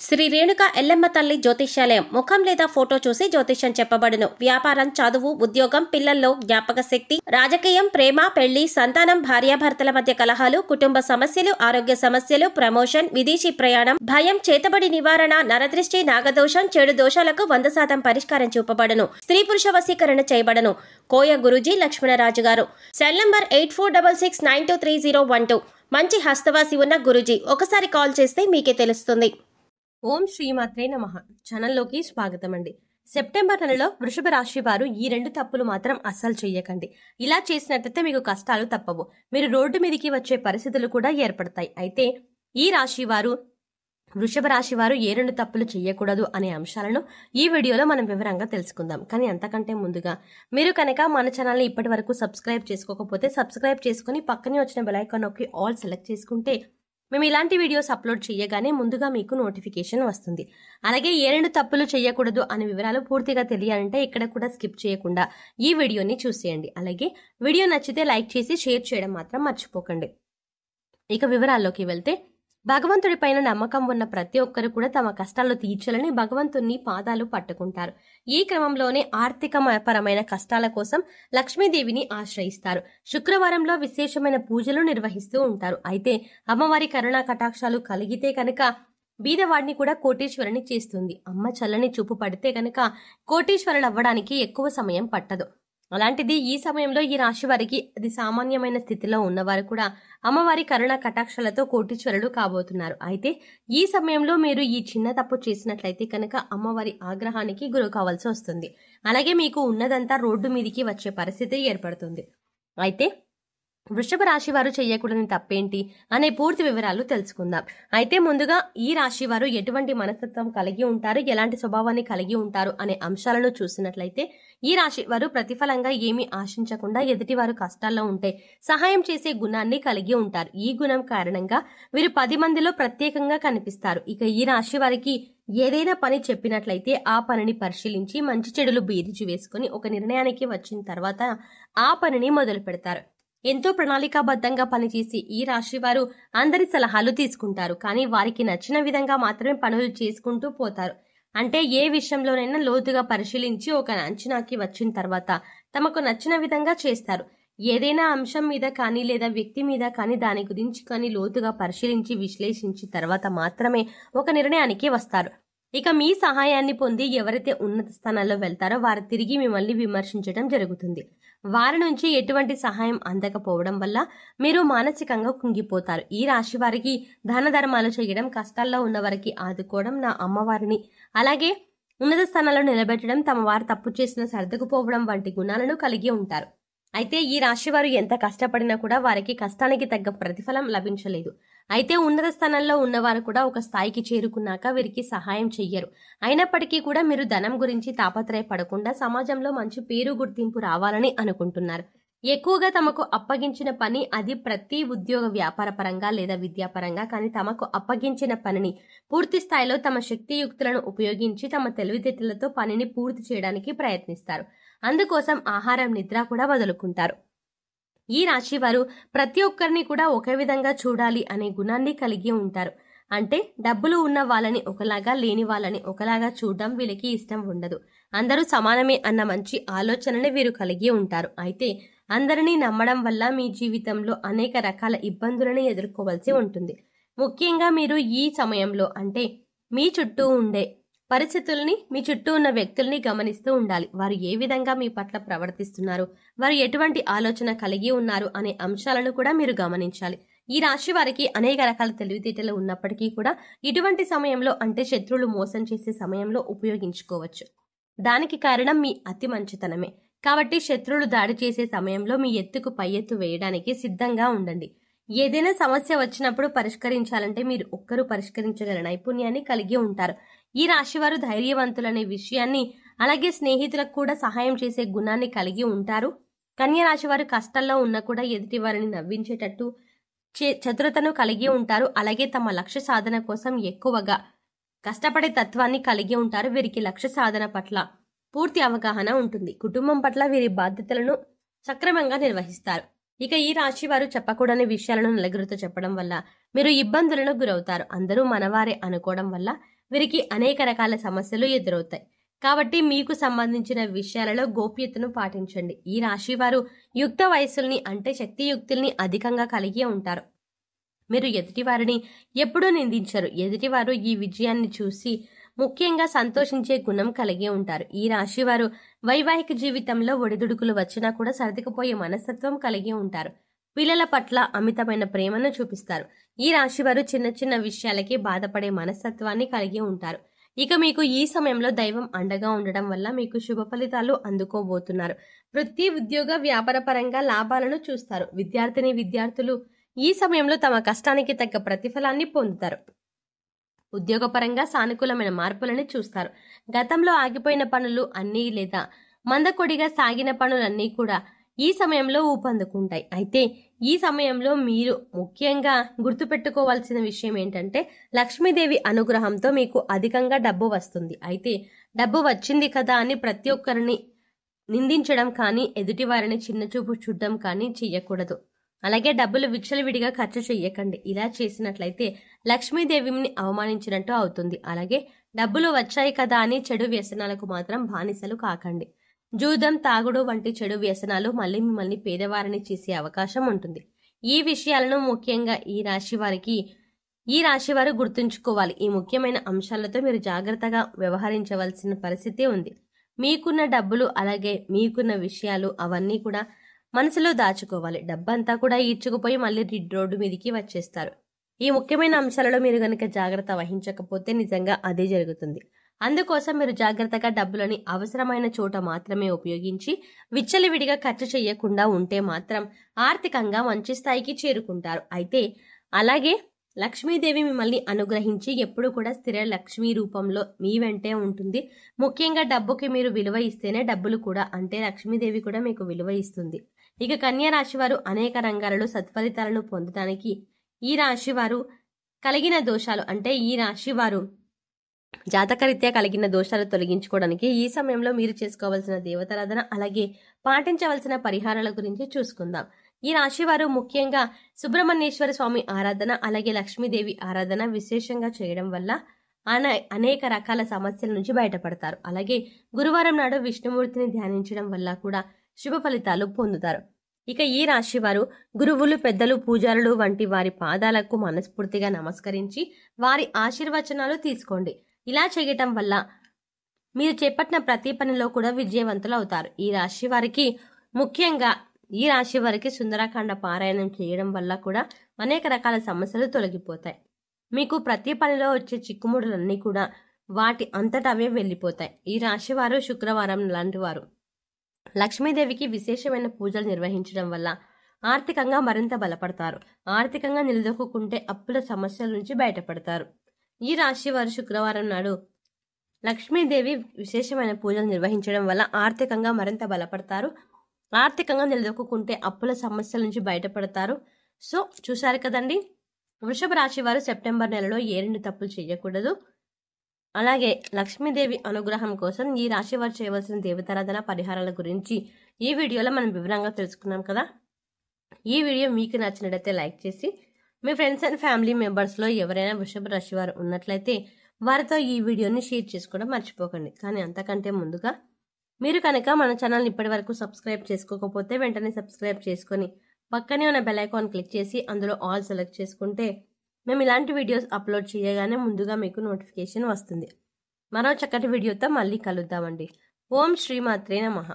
శ్రీ రేణుక ఎల్లమ్మ తల్లి జ్యోతిష్యాలయం ముఖం లేదా ఫోటో చూసి జ్యోతిష్యం చెప్పబడును. వ్యాపారం, చదువు, ఉద్యోగం, పిల్లల్లో జ్ఞాపక శక్తి, రాజకీయం, ప్రేమ, పెళ్లి, సంతానం, భార్యాభర్తల మధ్య కలహాలు, కుటుంబ సమస్యలు, ఆరోగ్య సమస్యలు, ప్రమోషన్, విదేశీ ప్రయాణం, భయం, చేతబడి నివారణ, నరదృష్టి, నాగదోషం, చెడు దోషాలకు 100% పరిష్కారం చూపబడును. స్త్రీ పురుష వశీకరణ చేయబడును. కోయ గురూజీ లక్ష్మణరాజు గారు. Cell number 8466923012. మంచి హస్తవాసి ఉన్న గురూజీ. ఒకసారి కాల్ చేస్తే మీకే తెలుస్తుంది. ఓం శ్రీమాత్రే నమః. ఛానల్లోకి స్వాగతం అండి. సెప్టెంబర్ నెలలో వృషభ రాశి వారు ఈ 2 తప్పులు మాత్రం అస్సలు చెయ్యకండి. ఇలా చేసినట్లయితే మీకు కష్టాలు తప్పవు. మీరు రోడ్డు మీదకి వచ్చే పరిస్థితులు కూడా ఏర్పడతాయి. అయితే ఈ రాశి వారు వృషభ రాశి వారు ఏ 2 తప్పులు చేయకూడదు అనే అంశాలను ఈ వీడియోలో మనం వివరంగా తెలుసుకుందాం. కానీ అంతకంటే ముందుగా మీరు కనుక మన ఛానల్ని ఇప్పటి వరకు సబ్స్క్రైబ్ చేసుకోకపోతే సబ్స్క్రైబ్ చేసుకుని పక్కనే వచ్చిన బెల్ ఐకాన్ నొక్కి ఆల్ సెలెక్ట్ చేసుకుంటే మేము ఇలాంటి వీడియోస్ అప్లోడ్ చేయగానే ముందుగా మీకు నోటిఫికేషన్ వస్తుంది. అలాగే ఏ 2 తప్పులు చేయకూడదు అనే వివరాలు పూర్తిగా తెలియాలంటే ఇక్కడ కూడా స్కిప్ చేయకుండా ఈ వీడియోని చూసేయండి. అలాగే వీడియో నచ్చితే లైక్ చేసి షేర్ చేయడం మాత్రం మర్చిపోకండి. ఇక వివరాల్లోకి వెళ్తే, భగవంతుడి పైన నమ్మకం ఉన్న ప్రతి ఒక్కరు కూడా తమ కష్టాలు తీర్చాలని భగవంతుని పాదాలు పట్టుకుంటారు. ఈ క్రమంలోనే ఆర్థిక పరమైన కష్టాల కోసం లక్ష్మీదేవిని ఆశ్రయిస్తారు. శుక్రవారంలో విశేషమైన పూజలు నిర్వహిస్తూ ఉంటారు. అయితే అమ్మవారి కరుణా కటాక్షాలు కలిగితే కనుక బీదవాడిని కూడా కోటీశ్వరుని చేస్తుంది. అమ్మ చల్లని చూపు పడితే కనుక కోటీశ్వరులు అవ్వడానికి ఎక్కువ సమయం పట్టదు. అలాంటిది ఈ సమయంలో ఈ రాశి వారికి అది సామాన్యమైన స్థితిలో ఉన్నవారు కూడా అమ్మవారి కరుణ కటాక్షలతో కోటీశ్వరులు కాబోతున్నారు. అయితే ఈ సమయంలో మీరు ఈ చిన్న తప్పు చేసినట్లయితే కనుక అమ్మవారి ఆగ్రహానికి గురి కావాల్సి వస్తుంది. అలాగే మీకు ఉన్నదంతా రోడ్డు మీదికి వచ్చే పరిస్థితి ఏర్పడుతుంది. అయితే వృషభ రాశి వారు చేయకూడని తప్పేంటి అనే పూర్తి వివరాలు తెలుసుకుందాం. అయితే ముందుగా ఈ రాశి వారు ఎటువంటి మనస్తత్వం కలిగి ఉంటారు, ఎలాంటి స్వభావాన్ని కలిగి ఉంటారు అనే అంశాలను చూసినట్లయితే, ఈ రాశి వారు ప్రతిఫలంగా ఏమీ ఆశించకుండా ఎదుటివారు కష్టాల్లో ఉంటే సహాయం చేసే గుణాన్ని కలిగి ఉంటారు. ఈ గుణం కారణంగా వీరు 10 మందిలో ప్రత్యేకంగా కనిపిస్తారు. ఇక ఈ రాశి వారికి ఏదైనా పని చెప్పినట్లయితే ఆ పనిని పరిశీలించి మంచి చెడులు బేరీజు వేసుకుని ఒక నిర్ణయానికి వచ్చిన తర్వాత ఆ పనిని మొదలు పెడతారు. ఎంతో ప్రణాళికాబద్ధంగా పనిచేసి ఈ రాశి వారు అందరి సలహాలు తీసుకుంటారు. కానీ వారికి నచ్చిన విధంగా మాత్రమే పనులు చేసుకుంటూ పోతారు. అంటే ఏ విషయంలోనైనా లోతుగా పరిశీలించి ఒక అంచనాకి వచ్చిన తర్వాత తమకు నచ్చిన విధంగా చేస్తారు. ఏదైనా అంశం మీద కానీ లేదా వ్యక్తి మీద కానీ దాని గురించి కానీ లోతుగా పరిశీలించి విశ్లేషించిన తర్వాత మాత్రమే ఒక నిర్ణయానికి వస్తారు. ఇక మీ సహాయాన్ని పొంది ఎవరైతే ఉన్నత స్థానాల్లో వెళ్తారో వారు తిరిగి మిమ్మల్ని విమర్శించడం జరుగుతుంది. వారి నుంచి ఎటువంటి సహాయం అందకపోవడం వల్ల మీరు మానసికంగా కుంగిపోతారు. ఈ రాశి వారికి దాన ధర్మాలు చేయడం, కష్టాల్లో ఉన్న వారికి ఆదుకోవడం, నా అమ్మవారిని అలాగే ఉన్నత స్థానాల్లో నిలబెట్టడం, తమ వారు తప్పు చేసిన సర్దుకుపోవడం వంటి గుణాలను కలిగి ఉంటారు. అయితే ఈ రాశి వారు ఎంత కష్టపడినా కూడా వారికి కష్టానికి తగ్గ ప్రతిఫలం లభించలేదు. అయితే ఉన్నత స్థానంలో ఉన్నవారు కూడా ఒక స్థాయికి చేరుకున్నాక వీరికి సహాయం చెయ్యరు. అయినప్పటికీ కూడా మీరు ధనం గురించి తాపత్రయపడకుండా సమాజంలో మంచి పేరు గుర్తింపు రావాలని అనుకుంటున్నారు. ఎక్కువగా తమకు అప్పగించిన పని, అది ప్రతి ఉద్యోగ వ్యాపార పరంగా లేదా విద్యాపరంగా కానీ తమకు అప్పగించిన పనిని పూర్తి స్థాయిలో తమ శక్తియుక్తులను ఉపయోగించి తమ తెలివితేటలతో పనిని పూర్తి చేయడానికి ప్రయత్నిస్తారు. అందుకోసం ఆహారం, నిద్ర కూడా వదులుకుంటారు. ఈ రాశి వారు ప్రతి ఒక్కరిని కూడా ఒకే విధంగా చూడాలి అనే గుణాన్ని కలిగి ఉంటారు. అంటే డబ్బులు ఉన్న వాళ్ళని ఒకలాగా, లేని వాళ్ళని ఒకలాగా చూడడం వీళ్ళకి ఇష్టం ఉండదు. అందరూ సమానమే అన్న మంచి ఆలోచనని వీరు కలిగి ఉంటారు. అయితే అందరినీ నమ్మడం వల్ల మీ జీవితంలో అనేక రకాల ఇబ్బందులను ఎదుర్కోవాల్సి ఉంటుంది. ముఖ్యంగా మీరు ఈ సమయంలో అంటే మీ చుట్టూ ఉండే పరిస్థితుల్ని, మీ చుట్టూ ఉన్న వ్యక్తుల్ని గమనిస్తూ ఉండాలి. వారు ఏ విధంగా మీ పట్ల ప్రవర్తిస్తున్నారు, వారు ఎటువంటి ఆలోచన కలిగి ఉన్నారు అనే అంశాలను కూడా మీరు గమనించాలి. ఈ రాశి వారికి అనేక రకాల తెలివితేటలు ఉన్నప్పటికీ కూడా ఇటువంటి సమయంలో అంటే శత్రువులు మోసం చేసే సమయంలో ఉపయోగించుకోవచ్చు. దానికి కారణం మీ అతి మంచితనమే. కాబట్టి శత్రువులు దాడి చేసే సమయంలో మీ ఎత్తుకు పై ఎత్తు వేయడానికి సిద్ధంగా ఉండండి. ఏదైనా సమస్య వచ్చినప్పుడు పరిష్కరించాలంటే మీరు ఒక్కరు పరిష్కరించగల నైపుణ్యాన్ని కలిగి ఉంటారు. ఈ రాశివారు ధైర్యవంతులనే విషయాన్ని, అలాగే స్నేహితులకు కూడా సహాయం చేసే గుణాన్ని కలిగి ఉంటారు. కన్యా రాశి వారు కష్టాల్లో ఉన్నా కూడా ఎదుటి వారిని నవ్వించేటట్టు చతురతను కలిగి ఉంటారు. అలాగే తమ లక్ష్య సాధన కోసం ఎక్కువగా కష్టపడే తత్వాన్ని కలిగి ఉంటారు. వీరికి లక్ష్య సాధన పట్ల పూర్తి అవగాహన ఉంటుంది. కుటుంబం పట్ల వీరి బాధ్యతలను సక్రమంగా నిర్వహిస్తారు. ఇక ఈ రాశి వారు చెప్పకూడని విషయాలను నలుగురితో చెప్పడం వల్ల మీరు ఇబ్బందులను గురవుతారు. అందరూ మనవారే అనుకోవడం వల్ల వీరికి అనేక రకాల సమస్యలు ఎదురవుతాయి. కాబట్టి మీకు సంబంధించిన విషయాలలో గోప్యతను పాటించండి. ఈ రాశి వారు యుక్త వయస్సుల్ని అంటే శక్తియుక్తుల్ని అధికంగా కలిగి ఉంటారు. మీరు ఎదుటివారిని ఎప్పుడూ నిందించరు. ఎదుటివారు ఈ విజయాన్ని చూసి ముఖ్యంగా సంతోషించే గుణం కలిగి ఉంటారు. ఈ రాశి వారు వైవాహిక జీవితంలో ఒడిదుడుకులు వచ్చినా కూడా సర్దుకుపోయే మనస్తత్వం కలిగి ఉంటారు. పిల్లల పట్ల అమితమైన ప్రేమను చూపిస్తారు. ఈ రాశి వారు చిన్న చిన్న విషయాలకి బాధపడే మనస్తత్వాన్ని కలిగి ఉంటారు. ఇక మీకు ఈ సమయంలో దైవం అండగా ఉండడం వల్ల మీకు శుభ ఫలితాలు అందుకోబోతున్నారు. వృత్తి, ఉద్యోగ, వ్యాపార పరంగా లాభాలను చూస్తారు. విద్యార్థులు ఈ సమయంలో తమ కష్టానికి తగ్గ ప్రతిఫలాన్ని పొందుతారు. ఉద్యోగపరంగా సానుకూలమైన మార్పులను చూస్తారు. గతంలో ఆగిపోయిన పనులు అన్నీ లేదా మందకొడిగా సాగిన పనులన్నీ కూడా ఈ సమయంలో ఊపందుకుంటాయి. అయితే ఈ సమయంలో మీరు ముఖ్యంగా గుర్తుపెట్టుకోవాల్సిన విషయం ఏంటంటే లక్ష్మీదేవి అనుగ్రహంతో మీకు అధికంగా డబ్బు వస్తుంది. అయితే డబ్బు వచ్చింది కదా అని ప్రతి ఒక్కరిని నిందించడం కానీ ఎదుటివారిని చిన్నచూపు చూడడం కానీ చెయ్యకూడదు. అలాగే డబ్బులు విచ్చలవిడిగా ఖర్చు చెయ్యకండి. ఇలా చేసినట్లయితే లక్ష్మీదేవిని అవమానించినట్టు అవుతుంది. అలాగే డబ్బులు వచ్చాయి కదా అని చెడు వ్యసనాలకు మాత్రం బానిసలు కాకండి. జూదం, తాగుడు వంటి చెడు వ్యసనాలు మళ్ళీ మిమ్మల్ని పేదవారిని చేసే అవకాశం ఉంటుంది. ఈ విషయాలను ముఖ్యంగా ఈ రాశి వారు గుర్తుంచుకోవాలి. ఈ ముఖ్యమైన అంశాలతో మీరు జాగ్రత్తగా వ్యవహరించవలసిన పరిస్థితి ఉంది. మీకున్న డబ్బులు అలాగే మీకున్న విషయాలు అవన్నీ కూడా మనసులో దాచుకోవాలి. డబ్బంతా కూడా ఈడ్చుకుపోయి మళ్ళీ రోడ్డు మీదకి వచ్చేస్తారు. ఈ ముఖ్యమైన అంశాలలో మీరు గనక జాగ్రత్త వహించకపోతే నిజంగా అదే జరుగుతుంది. అందుకోసం మీరు జాగ్రత్తగా డబ్బులని అవసరమైన చోట మాత్రమే ఉపయోగించి విచ్చలవిడిగా ఖర్చు చేయకుండా ఉంటే మాత్రం ఆర్థికంగా మంచి స్థాయికి చేరుకుంటారు. అయితే అలాగే లక్ష్మీదేవి మిమ్మల్ని అనుగ్రహించి ఎప్పుడు కూడా స్థిర లక్ష్మీ రూపంలో మీ వెంటే ఉంటుంది. ముఖ్యంగా డబ్బుకి మీరు విలువ ఇస్తేనే డబ్బులు కూడా అంటే లక్ష్మీదేవి కూడా మీకు విలువ ఇస్తుంది. ఇక కన్యా రాశి వారు అనేక రంగాలలో సత్ఫలితాలను పొందడానికి ఈ రాశి వారు కలిగిన దోషాలు అంటే ఈ రాశి వారు జాతకరీత్యా కలిగిన దోషాలు తొలగించుకోవడానికి ఈ సమయంలో మీరు చేసుకోవాల్సిన దేవతారాధన అలాగే పాటించవలసిన పరిహారాల గురించి చూసుకుందాం. ఈ రాశి వారు ముఖ్యంగా సుబ్రహ్మణ్యేశ్వర స్వామి ఆరాధన అలాగే లక్ష్మీదేవి ఆరాధన విశేషంగా చేయడం వల్ల అనేక రకాల సమస్యల నుంచి బయటపడతారు. అలాగే గురువారం నాడు విష్ణుమూర్తిని ధ్యానించడం వల్ల కూడా శుభ ఫలితాలు పొందుతారు. ఇక ఈ రాశి వారు గురువులు, పెద్దలు, పూజారులు వంటి వారి పాదాలకు మనస్ఫూర్తిగా నమస్కరించి వారి ఆశీర్వచనాలు తీసుకోండి. ఇలా చేయటం వల్ల మీరు చేపట్టిన ప్రతి పనిలో కూడా విజయవంతులు అవుతారు. ఈ రాశి వారికి సుందరకాండ పారాయణం చేయడం వల్ల కూడా అనేక రకాల సమస్యలు తొలగిపోతాయి. మీకు ప్రతి పనిలో వచ్చే చిక్కుముడులన్నీ కూడా వాటి అంతటా అవే వెళ్ళిపోతాయి. ఈ రాశి వారు శుక్రవారం లాంటి వారు లక్ష్మీదేవికి విశేషమైన పూజలు నిర్వహించడం వల్ల ఆర్థికంగా మరింత బలపడతారు. ఆర్థికంగా నిలదొక్కుంటే అప్పుల సమస్యల నుంచి బయటపడతారు. ఈ రాశి వారు శుక్రవారం నాడు లక్ష్మీదేవి విశేషమైన పూజలు నిర్వహించడం వల్ల ఆర్థికంగా మరింత బలపడతారు. ఆర్థికంగా నిలదొక్కుంటే అప్పుల సమస్యల నుంచి బయటపడతారు. సో చూశారు కదండి, వృషభ రాశి వారు సెప్టెంబర్ నెలలో ఏ 2 తప్పులు చేయకూడదు. అలాగే లక్ష్మీదేవి అనుగ్రహం కోసం ఈ రాశి వారు చేయవలసిన దేవతారాధన పరిహారాల గురించి ఈ వీడియోలో మనం వివరంగా తెలుసుకున్నాం కదా. ఈ వీడియో మీకు నచ్చినట్లయితే లైక్ చేసి మీ ఫ్రెండ్స్ అండ్ ఫ్యామిలీ మెంబర్స్లో ఎవరైనా వృషభ రాశి వారు ఉన్నట్లయితే వారితో ఈ వీడియోని షేర్ చేసుకోవడం మర్చిపోకండి. కానీ అంతకంటే ముందుగా మీరు కనుక మన ఛానల్ని ఇప్పటి వరకు సబ్స్క్రైబ్ చేసుకోకపోతే వెంటనే సబ్స్క్రైబ్ చేసుకొని పక్కనే ఉన్న బెల్ ఐకాన్ క్లిక్ చేసి అందులో ఆల్ సెలెక్ట్ చేసుకుంటే మేము ఇలాంటి వీడియోస్ అప్లోడ్ చేయగానే ముందుగా మీకు నోటిఫికేషన్ వస్తుంది. మరో చక్కటి వీడియోతో మళ్ళీ కలుద్దామండి. ఓం శ్రీమాత్రే నమః.